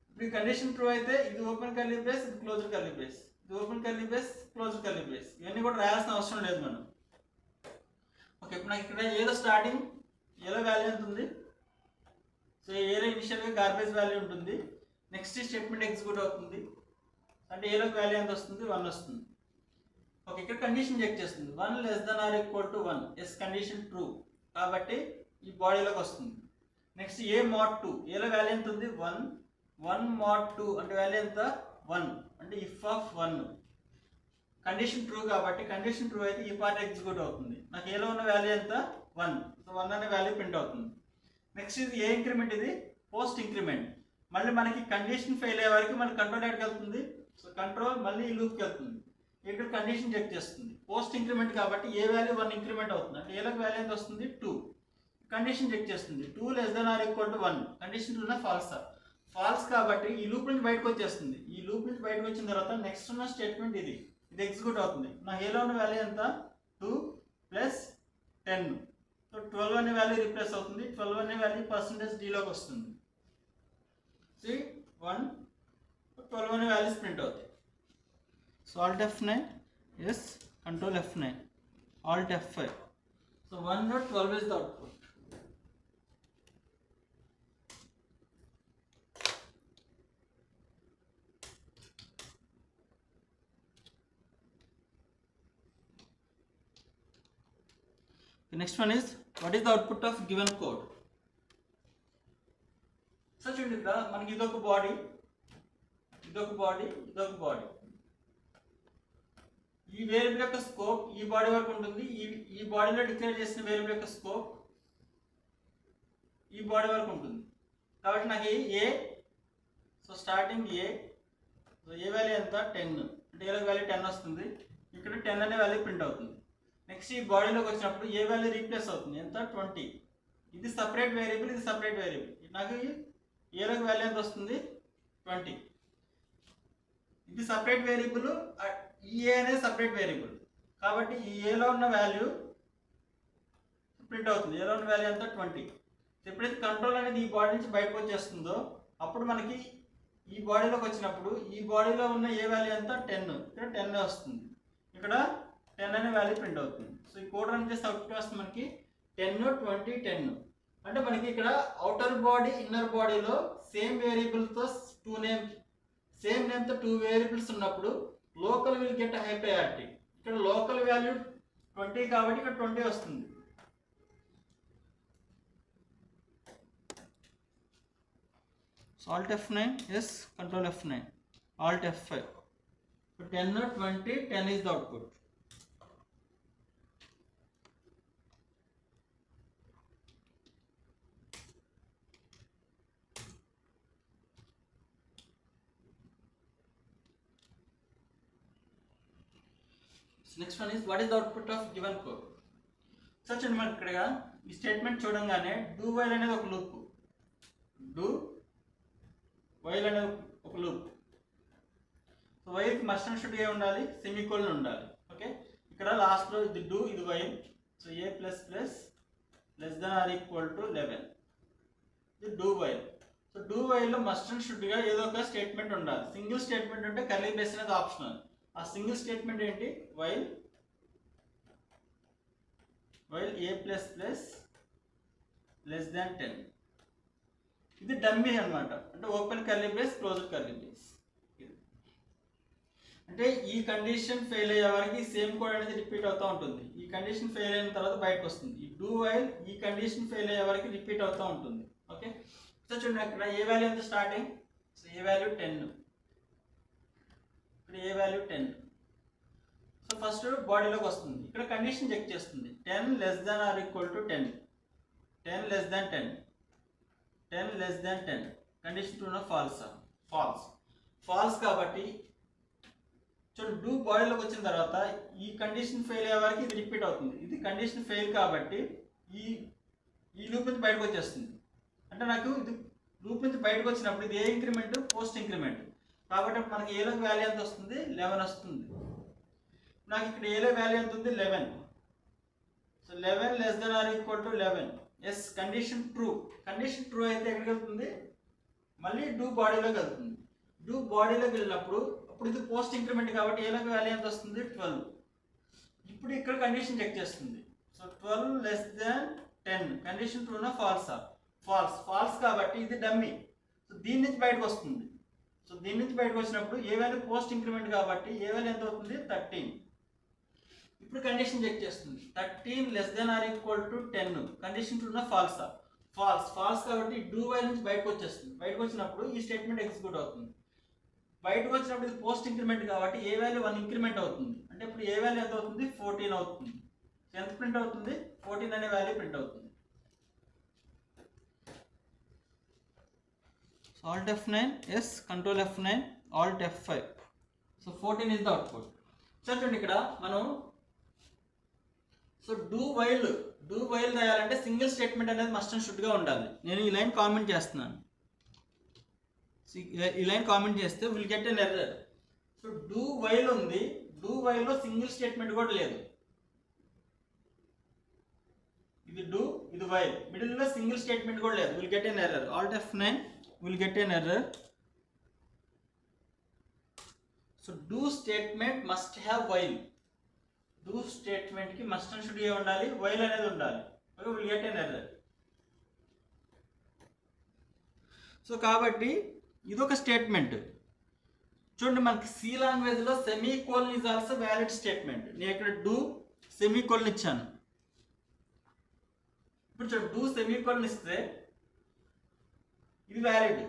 ఇప్పుడు ఈ కండిషన్ ట్రూ అయితే ఇది ఓపెన్ కర్లీ బ్రేస్, ఇది క్లోజ్డ్ కర్లీ బ్రేస్, ఇది open curly brace, closed curly brace. ఇవన్నీ కూడా రాయాల్సిన అవసరం లేదు మనం. ఓకే, ఇప్పుడు నాకు ఇక్కడ ఏదో స్టార్టింగ్ ఏలో వాల్యూ ఎంత ఉంది? సో ఏలో ఇనిషియల్గా గార్బేజ్ వాల్యూ ఉంటుంది. నెక్స్ట్ స్టేట్మెంట్ ఎగ్జిక్యూట్ అవుతుంది. అంటే ఏలో వాల్యూ ఎంత వస్తుంది? 1 వస్తుంది. ఓకే, ఇక్కడ కండిషన్ చెక్ చేస్తుంది. 1 <= 1, ఎస్ కండిషన్ ట్రూ కాబట్టి ఈ బాడీలోకి వస్తుంది. నెక్స్ట్ ఏ mod 2, ఏలో వాల్యూ ఎంత ఉంది? 1 mod 2 అంటే వాల్యూ ఎంత? 1 అంటే ఇఫ్ ఆఫ్ 1. కండిషన్ ట్రూ కాబట్టి కండిషన్ ట్రూ అయితే ఈ పార్ట్ ఎగ్జిక్యూట్ అవుతుంది. నాకు ఏలో ఉన్న వాల్యూ ఎంత? 1. సో 1 అనే వాల్యూ ప్రింట్ అవుతుంది. నెక్స్ట్ ఇది ఏ ఇంక్రిమెంట్? ఇది పోస్ట్ ఇంక్రిమెంట్. మళ్ళీ మనకి కండిషన్ ఫెయిల్ అయ్యే వరకు మనకి కంట్రోల్ ఎక్కడికి వెళ్తుంది? సో కంట్రోల్ మళ్ళీ ఈ లూప్కి వెళ్తుంది. ఇక్కడ కండిషన్ చెక్ చేస్తుంది. పోస్ట్ ఇంక్రిమెంట్ కాబట్టి ఏ వాల్యూ 1 ఇంక్రిమెంట్ అవుతుంది. అంటే ఏలోకి వాల్యూ ఎంత వస్తుంది? 2. కండిషన్ చెక్ చేస్తుంది. 2 <= 1. కండిషన్ ట్రూనా ఫాల్సా? ఫాల్స్ కాబట్టి ఈ లూప్ నుంచి బయటకు వచ్చేస్తుంది. ఈ లూప్ నుంచి బయటకు వచ్చిన తర్వాత నెక్స్ట్ ఉన్న స్టేట్మెంట్ ఇది ఎగ్జిక్యూట్ అవుతుంది. నాకు ఏలో ఉన్న వాల్యూ ఎంత? 2 + 10. సో 12 అనే వాల్యూ రీప్లేస్ అవుతుంది. 12 అనే వాల్యూ %d లోకి వస్తుంది. 1 12 అనే వాల్యూస్ ప్రింట్ అవుతాయి. So Alt F9, yes, Control F9, Alt F5. So 1.12 is the output. The next one is, what is the output of given code? So చూడండి, ఇక్కడ మనకి ఇదొక బాడీ, ఇదొక బాడీ, ఇదొక బాడీ. ఈ వేరియబుల్ యొక్క స్కోప్ ఈ బాడీ వరకు ఉంటుంది. ఈ బాడీలో డిక్లేర్ చేసిన వేరియబుల్ యొక్క స్కోప్ ఈ బాడీ వరకు ఉంటుంది. కాబట్టి నాకు ఏ, so starting A, so a value ఎంత? 10. అంటే ఏలో వాల్యూ 10 వస్తుంది. ఇక్కడ 10 అనే వాల్యూ ప్రింట్ అవుతుంది. నెక్స్ట్ ఈ బాడీలోకి వచ్చినప్పుడు ఏ వాల్యూ రీప్లేస్ అవుతుంది? ఎంత? 20. ఇది సపరేట్ వేరియబుల్, ఇది సపరేట్ వేరియబుల్. నాకు ఏలోకి వాల్యూ ఎంత వస్తుంది? 20. ఇది సపరేట్ వేరియబుల్, ఈ ఏ అనేది సపరేట్ వేరియబుల్ కాబట్టి ఈ ఏలో ఉన్న వాల్యూ ప్రింట్ అవుతుంది. ఏలో ఉన్న వాల్యూ ఎంత? 20. ఎప్పుడైతే కంట్రోల్ అనేది ఈ బాడీ నుంచి బయటకు వచ్చేస్తుందో అప్పుడు మనకి ఈ బాడీలోకి వచ్చినప్పుడు ఈ బాడీలో ఉన్న ఏ వాల్యూ ఎంత? 10. ఇక్కడ 10 వస్తుంది. ఇక్కడ 10 అనే వాల్యూ ప్రింట్ అవుతుంది. సో ఈ కోడ్ రన్ చేస్తే అవుట్పుట్ వస్తుంది మనకి 10, 20, 10. అంటే మనకి ఇక్కడ అవుటర్ బాడీ ఇన్నర్ బాడీలో సేమ్ వేరియబుల్తో సేమ్ నేమ్తో 2 వేరియబుల్స్ ఉన్నప్పుడు local will get high priority. ఇక్కడ లోకల్ వాల్యూ 20 కాబట్టి ఇక్కడ 20 వస్తుంది. So Alt F9, yes, Control F9, Alt F5. So 10, 20, 10 is the output. Next one is, what is the output of given code? So చూడండి, మనకి ఇక్కడ ఈ statement చూడంగానే do while అనేది ఒక లూప్, డూ వైల్ అనేది ఒక లూప్. సో వైల్కి మస్ట్ అండ్ షుడ్ ఏ ఉండాలి? సెమీకోలన్ ఉండాలి. ఓకే, ఇక్కడ లాస్ట్లో ఇది డూ, ఇది వైల్. So a++ <= 11. ఇది డూ వైల్. సో డూ వైల్లో మస్ట్ అండ్ షుడ్గా ఏదో ఒక స్టేట్మెంట్ ఉండాలి. సింగిల్ స్టేట్మెంట్ ఉంటే కర్లీ బ్రేస్ అనేది ఆప్షనల్. ఆ సింగిల్ స్టేట్మెంట్ ఏంటి? While a plus plus less than 10. ఇది డమ్మీ అనమాట. అంటే open curly brace, closed curly brace. అంటే ఈ కండిషన్ ఫెయిల్ అయ్యే వరకు సేమ్ కోడ్ అనేది రిపీట్ అవుతూ ఉంటుంది. ఈ కండిషన్ ఫెయిల్ అయిన తర్వాత బయటకు వస్తుంది. ఈ డూ వైల్ ఈ కండిషన్ ఫెయిల్ అయ్యే వరకు రిపీట్ అవుతూ ఉంటుంది. ఓకే, సో చూడండి అక్కడ ఏ వాల్యూ ఎంత స్టార్టింగ్. So a value 10. ఇక్కడ ఏ వాల్యూ 10. సో ఫస్ట్ బాడీలోకి వస్తుంది. ఇక్కడ కండిషన్ చెక్ చేస్తుంది. 10 less than or equal to 10, 10 less than 10, 10 less than 10. Condition ట్రూనా ఫాల్సా? ఫాల్స్. ఫాల్స్ కాబట్టి చూడండి డూ బాడీలోకి వచ్చిన తర్వాత ఈ కండిషన్ ఫెయిల్ అయ్యే వరకు ఇది రిపీట్ అవుతుంది. ఇది కండిషన్ ఫెయిల్ కాబట్టి ఈ లూప్ నుంచి బయటకు వచ్చేస్తుంది. అంటే నాకు ఇది లూప్ నుంచి బయటకు వచ్చినప్పుడు ఇది ఏ ఇంక్రిమెంట్? Post increment. కాబట్టి మనకి ఏలోకి వాల్యూ ఎంత వస్తుంది? 11 వస్తుంది. నాకు ఇక్కడ ఏలో వాల్యూ ఎంత ఉంది? 11. So 11 less than or equal to 11. Yes, condition true. Condition true అయితే ఎక్కడికి వెళ్తుంది? మళ్ళీ డూ బాడీలోకి వెళ్తుంది. డూ బాడీలోకి వెళ్ళినప్పుడు అప్పుడు ఇది పోస్ట్ ఇంక్రిమెంట్ కాబట్టి ఏలోకి వాల్యూ ఎంత వస్తుంది? 12. ఇప్పుడు ఇక్కడ కండిషన్ చెక్ చేస్తుంది. So 12 less than 10. కండిషన్ ట్రూనా ఫాల్సా? ఫాల్స్. ఫాల్స్ కాబట్టి ఇది డమ్మీ. సో దీని నుంచి బయటకు వస్తుంది. సో దీని నుంచి బయటకు వచ్చినప్పుడు ఏ వాల్యూ పోస్ట్ ఇంక్రిమెంట్ కాబట్టి ఏ వాల్యూ ఎంత అవుతుంది? 13. ఇప్పుడు కండిషన్ చెక్ చేస్తుంది. 13 less than or equal to 10. Condition ట్రూనా ఫాల్సా? ఫాల్స్. ఫాల్స్ కాబట్టి డూ వైల్ నుంచి బయటకు వచ్చేస్తుంది. బయటకు వచ్చినప్పుడు ఈ స్టేట్మెంట్ ఎగ్జిక్యూట్ అవుతుంది. బయటకు వచ్చినప్పుడు ఇది పోస్ట్ ఇంక్రిమెంట్ కాబట్టి ఏ వాల్యూ 1 ఇంక్రిమెంట్ అవుతుంది. అంటే ఇప్పుడు ఏ వాల్యూ ఎంత అవుతుంది? 14 అవుతుంది. సో ఎంత ప్రింట్ అవుతుంది? 14 అనే వాల్యూ ప్రింట్ అవుతుంది. Alt F9, yes, Control F9, Alt F5. So 14 is the output. చూడండి ఇక్కడ మనం సో డూ వైల్ రాయాలంటే సింగిల్ స్టేట్మెంట్ అనేది మస్ట్ అండ్ షుడ్గా ఉండాలి. నేను ఈ లైన్ కామెంట్ చేస్తున్నాను. ఈ లైన్ కామెంట్ చేస్తే will get an error. So do while ఉంది. డూ వైల్లో సింగిల్ స్టేట్మెంట్ కూడా లేదు. ఇది డూ, ఇది వైల్. మిడిల్లో సింగిల్ స్టేట్మెంట్ కూడా లేదు. Will get an error. Alt F9 will get an error. So do statement must have while. Do statement ki must and should undali, while anedi undali. Okay, will get an error. So kabatti idoka statement. చూడండి మనకి C language లో semicolon is also valid statement. నేను ఇక్కడ do semicolon ఇచ్చాను. ఇప్పుడు చూడండి do semicolon ఇస్తే ఇది వ్యాలిడ్.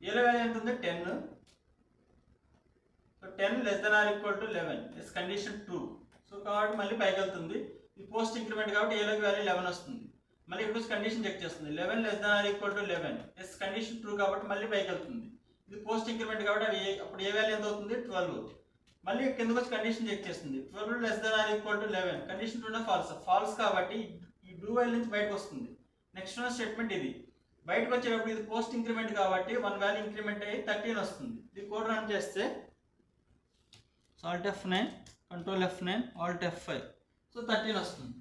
ఏలో వాల్యూ ఎంత ఉంది? 10. So 10 less than or equal to 11. Yes, condition true. So కాబట్టి మళ్ళీ పైకి వెళ్తుంది. ఇది పోస్ట్ ఇంక్రిమెంట్ కాబట్టి ఏలోకి వాల్యూ 11 వస్తుంది. మళ్ళీ ఇప్పుడు కండిషన్ చెక్ చేస్తుంది. 11 less than or equal to 11. Yes, condition true కాబట్టి మళ్ళీ పైకి వెళ్తుంది. ఇది పోస్ట్ ఇంక్రిమెంట్ కాబట్టి అప్పుడు ఏ వాల్యూ ఎంత అవుతుంది? 12. మళ్ళీ కిందకు వచ్చి కండిషన్ చెక్ చేస్తుంది. 12 less than or equal to 11. Condition ట్రూనా ఫాల్స్? ఫాల్స్ కాబట్టి ఈ డూ వైల్ నుంచి బయటకు వస్తుంది. నెక్స్ట్ స్టేట్మెంట్ ఇది. బయటకు వచ్చేటప్పుడు ఇది పోస్ట్ ఇంక్రిమెంట్ కాబట్టి 1 వాల్యూ ఇంక్రిమెంట్ అయ్యి 13 వస్తుంది. ఇది కోడ్ రన్ చేస్తే Alt F9, Control F9, Alt F5. So 13 వస్తుంది.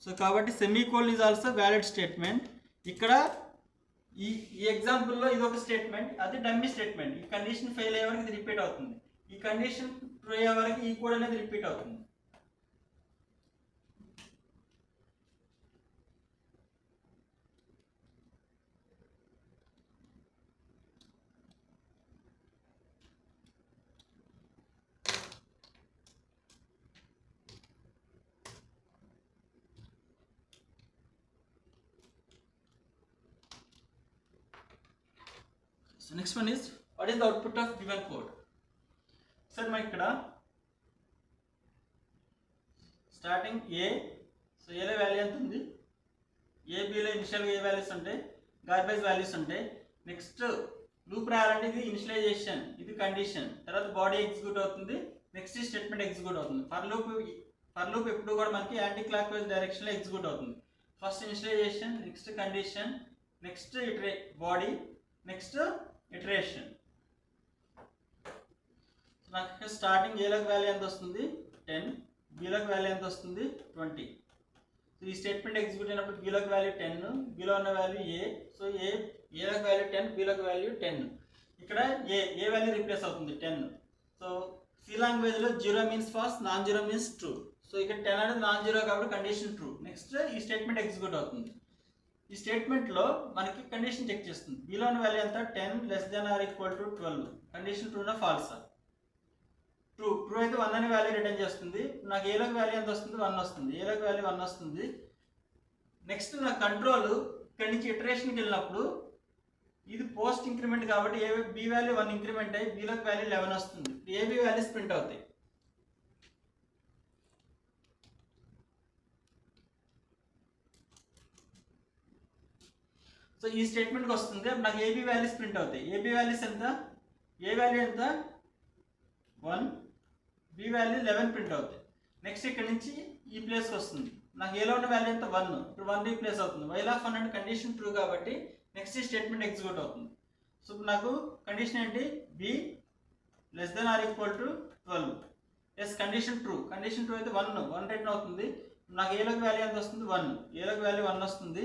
సో కాబట్టి semicolon is also valid statement. ఇక్కడ ఈ ఎగ్జాంపుల్లో ఇది ఒక స్టేట్మెంట్, అది డమ్మీ స్టేట్మెంట్. ఈ కండిషన్ ఫెయిల్ అయ్యే వరకు ఇది రిపీట్ అవుతుంది. ఈ కండిషన్ ట్రూ అయ్యే వరకు ఈ కోడ్ అనేది రిపీట్ అవుతుంది. So next one is, what is the output of given code? Sir, my ikkada starting A. So A lo value ఎంత ఉంది? A B లో ఇనిషియల్ ఏ వాల్యూస్ ఉంటాయి, గార్బేజ్ వాల్యూస్ ఉంటాయి. నెక్స్ట్ లూప్ రాయాలంటే ఇది initialization, ఇది condition, తర్వాత body execute అవుతుంది, నెక్స్ట్ స్టేట్మెంట్ ఎగ్జిక్యూట్ అవుతుంది. ఫర్ లూప్ ఎప్పుడు కూడా మనకి యాంటీ క్లాక్ వైజ్ డైరెక్షన్ లో ఎగ్జిక్యూట్ అవుతుంది. First initialization, next condition, next body, next iteration. నాకు స్టార్టింగ్ ఏలోకి వాల్యూ ఎంత వస్తుంది? 10. బీలోకి వాల్యూ ఎంత వస్తుంది? 20. సో ఈ స్టేట్మెంట్ ఎగ్జిక్యూట్ అయినప్పుడు బీలోకి వాల్యూ 10, బీలో ఉన్న వాల్యూ ఏ. సో ఏలోకి వాల్యూ 10, బీలోకి వాల్యూ 10. ఇక్కడ ఏ వాల్యూ రీప్లేస్ అవుతుంది 10. సో సి లాంగ్వేజ్లో 0 means false, non zero means true. So ఇక్కడ 10 అనేది నాన్ జీరో కాబట్టి కండిషన్ ట్రూ. నెక్స్ట్ ఈ స్టేట్మెంట్ ఎగ్జిక్యూట్ అవుతుంది. ఈ స్టేట్మెంట్లో మనకి కండిషన్ చెక్ చేస్తుంది. బీలో ఉన్న వాల్యూ ఎంత 10 less than or equal to 12. Condition ట్రూనా ఫాల్సా? ట్రూ. ట్రూ అయితే 1 అనే వాల్యూ రిటర్న్ చేస్తుంది. నాకు ఏలోకి వాల్యూ ఎంత వస్తుంది? 1 వస్తుంది. ఏలోకి వాల్యూ 1 వస్తుంది. నెక్స్ట్ నా కంట్రోల్ ఇక్కడి నుంచి ఇటరేషన్కి వెళ్ళినప్పుడు ఇది పోస్ట్ ఇంక్రిమెంట్ కాబట్టి బి వాల్యూ 1 ఇంక్రిమెంట్ అయ్యి బీలోకి వాల్యూ 11 వస్తుంది. ఏబీ వాల్యూస్ ప్రింట్ అవుతాయి. సో ఈ స్టేట్మెంట్కి వస్తుంది. నాకు ఏబీ వాల్యూస్ ప్రింట్ అవుతాయి. ఏబీ వాల్యూస్ ఎంత? ఏ వాల్యూ ఎంత? 1, బి వాల్యూ 11 ప్రింట్ అవుతాయి. నెక్స్ట్ ఇక్కడ నుంచి ఈ ప్లేస్కి వస్తుంది. నాకు ఏలో ఉన్న వాల్యూ ఎంత? 1. ఇప్పుడు 1 రీప్లేస్ అవుతుంది. వైల్ ఆఫ్ 1 అంటే కండిషన్ ట్రూ కాబట్టి నెక్స్ట్ ఈ స్టేట్మెంట్ ఎగ్జిక్యూట్ అవుతుంది. సో నాకు కండిషన్ ఏంటి? B less than or equal to 12. Yes condition true. Condition true అయితే 1 రిటర్న్ అవుతుంది. నాకు ఏలోకి వాల్యూ ఎంత వస్తుంది? 1. ఏలోకి వాల్యూ 1 వస్తుంది.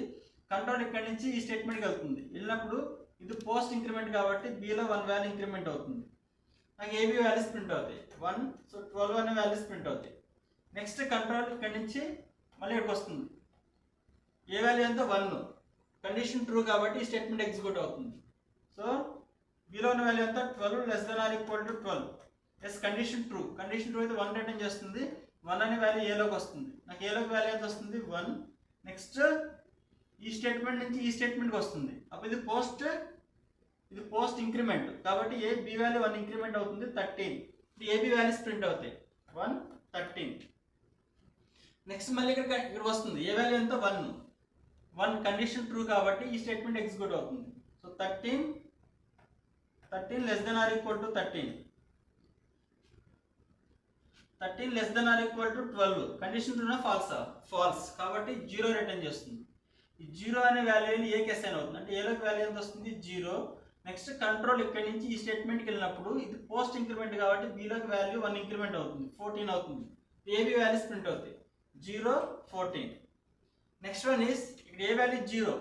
కంట్రోల్ ఇక్కడ నుంచి ఈ స్టేట్మెంట్కి వెళ్తుంది. వెళ్ళినప్పుడు ఇది పోస్ట్ ఇంక్రిమెంట్ కాబట్టి బీలో 1 వాల్యూ ఇంక్రిమెంట్ అవుతుంది. నాకు ఏబీ వాల్యూస్ ప్రింట్ అవుతాయి 1. సో 12 అనే వాల్యూస్ ప్రింట్ అవుతాయి. నెక్స్ట్ కంట్రోల్ ఇక్కడ నుంచి మళ్ళీ ఇక్కడికి వస్తుంది. ఏ వాల్యూ ఎంత? 1. కండిషన్ ట్రూ కాబట్టి ఈ స్టేట్మెంట్ ఎగ్జిక్యూట్ అవుతుంది. సో బీలో ఉన్న వాల్యూ ఎంత? 12 less than or equal to 12. Yes condition true. Condition true అయితే 1 రిటర్న్ చేస్తుంది. 1 అనే వాల్యూ ఏలోకి వస్తుంది. నాకు ఏలోకి వాల్యూ ఎంత వస్తుంది? 1. నెక్స్ట్ ఈ స్టేట్మెంట్ నుంచి ఈ స్టేట్మెంట్కి వస్తుంది. అప్పుడు ఇది పోస్ట్ ఇంక్రిమెంట్ కాబట్టి ఏ బి వాల్యూ 1 ఇంక్రిమెంట్ అవుతుంది 13. ఏబి వాల్యూస్ ప్రింట్ అవుతాయి 1, 13. నెక్స్ట్ మళ్ళీ ఇక్కడ వస్తుంది. ఏ వాల్యూ ఎంత? 1 కండిషన్ ట్రూ కాబట్టి ఈ స్టేట్మెంట్ ఎగ్జిక్యూట్ అవుతుంది. So 13 less than or equal to 13. 13 less than or equal to 12. Condition ట్రూనా ఫాల్సా? ఫాల్స్ కాబట్టి 0 రిటర్న్ చేస్తుంది. ఈ 0 అనే వాల్యూ ఏకి అసైన్ అవుతుంది. అంటే ఏలోకి వాల్యూ ఎంత వస్తుంది? 0. నెక్స్ట్ కంట్రోల్ ఇక్కడ నుంచి ఈ స్టేట్మెంట్కి వెళ్ళినప్పుడు ఇది పోస్ట్ ఇంక్రిమెంట్ కాబట్టి బీలోకి వాల్యూ 1 ఇంక్రిమెంట్ అవుతుంది 14 అవుతుంది. ఏబీ వాల్యూస్ ప్రింట్ అవుతాయి 0, 14. నెక్స్ట్ వన్ ఈస్ ఇక్కడ ఏ వాల్యూ 0.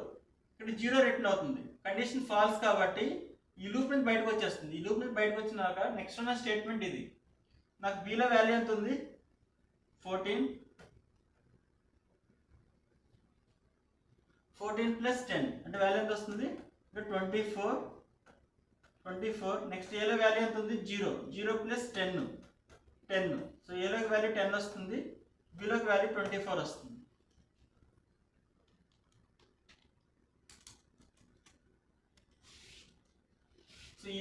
ఇక్కడ 0 రిటర్న్ అవుతుంది. కండిషన్ ఫాల్స్ కాబట్టి ఈ లూప్ నుంచి బయటకు వచ్చేస్తుంది. ఈ లూప్ నుంచి బయటకు వచ్చినాక నెక్స్ట్ ఉన్న స్టేట్మెంట్ ఇది. నాకు బీలో వాల్యూ ఎంత ఉంది? 14 ప్లస్ 10 అంటే వాల్యూ ఎంత వస్తుంది? 24. నెక్స్ట్ ఏలో వాల్యూ ఎంత ఉంది? 0 ప్లస్ 10. సో ఏలోకి వాల్యూ 10 వస్తుంది. బీలోకి వాల్యూ 24 వస్తుంది. సో ఈ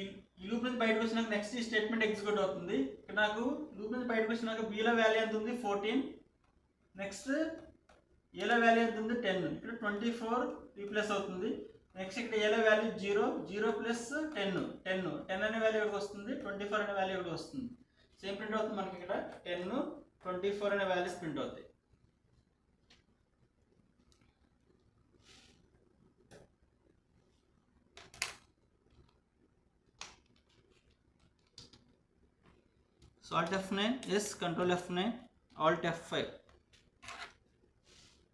లూప్ నుంచి బయటకు వచ్చినాక నెక్స్ట్ ఈ స్టేట్మెంట్ ఎగ్జిక్యూట్ అవుతుంది. ఇక్కడ నాకు లూప్ నుంచి బయటకు వచ్చినాక బీలో వాల్యూ ఎంత ఉంది? 14. నెక్స్ట్ ఏలో వాల్యూ ఎంత ఉంది? 10. ఇక్కడ 24 రీప్లేస్ అవుతుంది. నెక్స్ట్ ఇక్కడ ఏలో వాల్యూ 0 ప్లస్ 10 అనే వాల్యూ ఒకటి వస్తుంది. 24 అనే వాల్యూ ఒకటి వస్తుంది. సేమ్ ప్రింట్ అవుతుంది మనకి ఇక్కడ 10, 24 అనే వాల్యూస్ ప్రింట్ అవుతాయి. So Alt F9, yes, Control F9, Alt F5.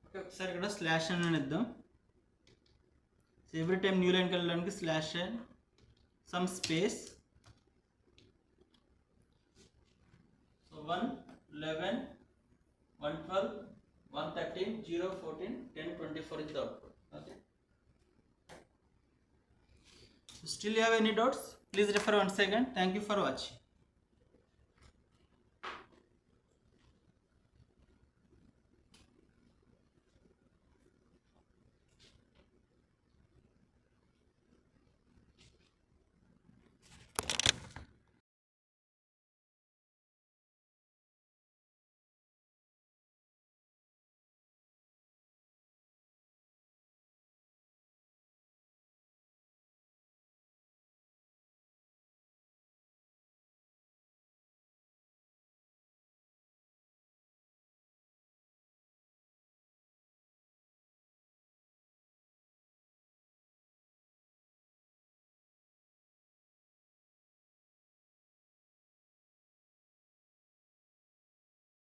Okay ఒకసారి ఇక్కడ స్లాష్ అని ఇద్దాం. సో ఎవ్రీ టైం న్యూ లైన్కి వెళ్ళడానికి slash and some space. So 1, 11, 112, 113, 0, 14, 10, 24 is the output. Okay. So still you have any doubts? Please refer once again. Thank you for watching.